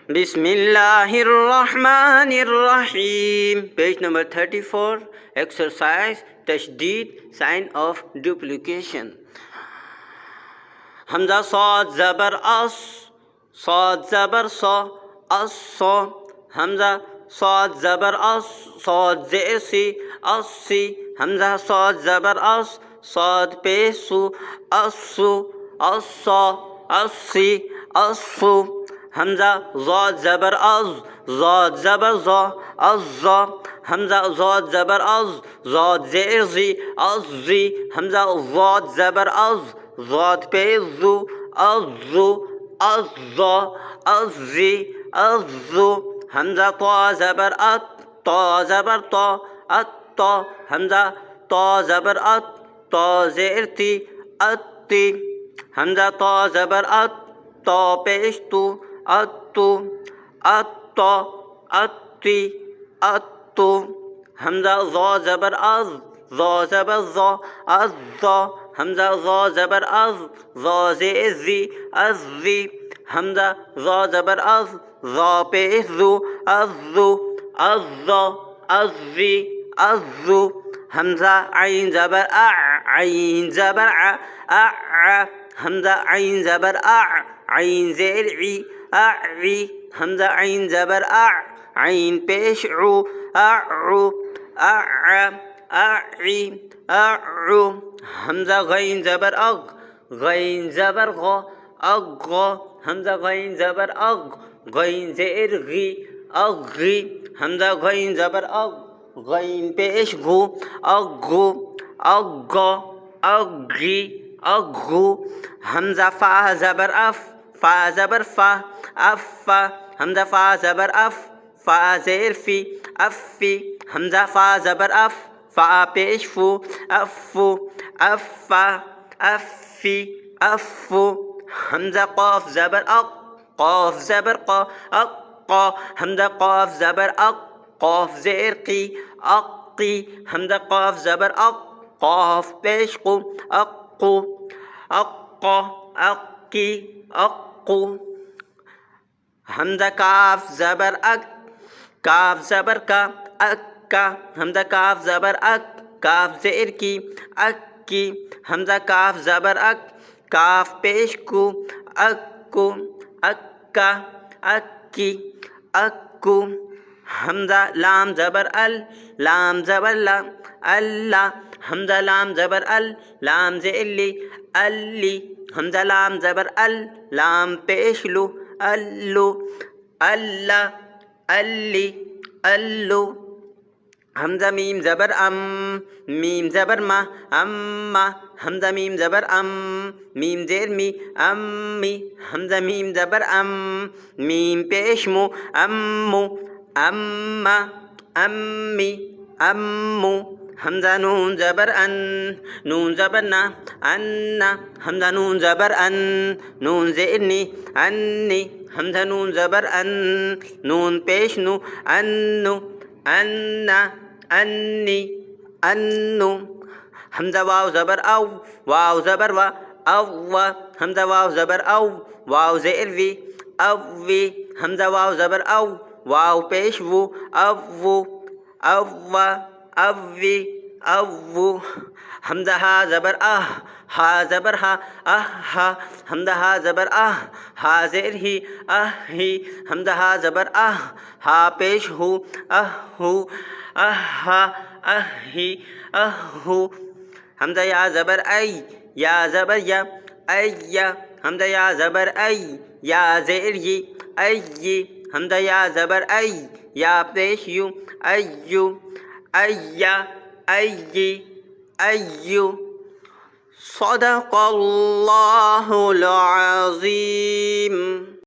Bismillahir Rahmanir Rahim. Page number 34. Exercise Tashdeed, sign of duplication. Hamza Sad Zabar As, Sad Zabar Sa, As Sa. Hamza Sad Zabar As, Sad Zair Si, As Si. Hamza Sad Zabar As, Sad Pesu, Asu, Asa, Asi, Asu. Hamza Zad Zabar Az, Zad Zabar Za, Azza. Hamza Zad Zabar Az, Zad Zair Zi, Azzi. Hamza Zad Zabar Az, Zad Pezu, Azu, Azza, Azzi, Azu. Hamza Ta Zabar At, Ta Zabar Ta, Atta. Hamza Ta Zabar At, Ta Zair Ti, Atti. Hamza Ta Zabar At, Ta Pesh Tu, Attu, Atta, Atti, Attu. Hamza Za Zabar Az, Za Zabar Za, Azza. Hamza Za Zabar Az, Za Zi, Azzi. Hamza Za Zabar Az, Za Pezu, Azzu, Azza, Azzi, Azzu. Hamza Ain Zabar A, Ain Zabar A, A. Hamza Ain Zabar A, Ain Zair I, أعي. همزة عين زبر عين بيش عو أعو أعي أعو. همزة غين زبر غين زبر غ. همزة غين زبر غين زئر غي أغي. همزة غين زبر غين بيش غو أغو أغي أغو. همزة فا زبر فا زبر فا أفا. همزة فا زبر فا زير في أفي. همزة فا زبر فا بيش فو أفو أفا أفي أفو. همزة قاف زبر قاف زبر قا. همزة قاف زبر قاف زير قي أقي. همزة قاف زبر قاف بيش قو أقو أقي أقو. همزة كاف زبر كاف زبر أكا. همزة كاف زبر كاف زئر كي أكي. همزة كاف زبر كاف پیش کو أكو أكا أكي أكو. همزة لام زبر لام زبر لا ألا. همزة لام زبر لام زئر لي ألي. همزة لام زبر لام پیش لو ألو ألا ألي ألو. همزة ميم زبر ميم زبر ما أما. همزة ميم زبر ميم زير مي أمي. همزة ميم زبر ميم پیش مو أمو أما أمي أمو. همزة نون زبر نون زبر نا أنا. همزة نون زبر نون زئرني أني. همزة نون زبر نون پیش نو أنو أنا أني أنو. همزة واو زبر واو زبر أو. همزة واو زبر واو زئر في أوي. همزة واو زبر واو پیش وو أو أوي أو. همزة ها زبر ها زبر ها. همزة ها زبر ها زئر هي أهي. همزة ها زبر ها پیش هو أهو أهي أهو. همزة يا زبر يا زبر يا أي. همزة يا زبر يا زئر ي أي. همزة يا زبر يا پیش يو أيو أي أيو. صدق الله العظيم.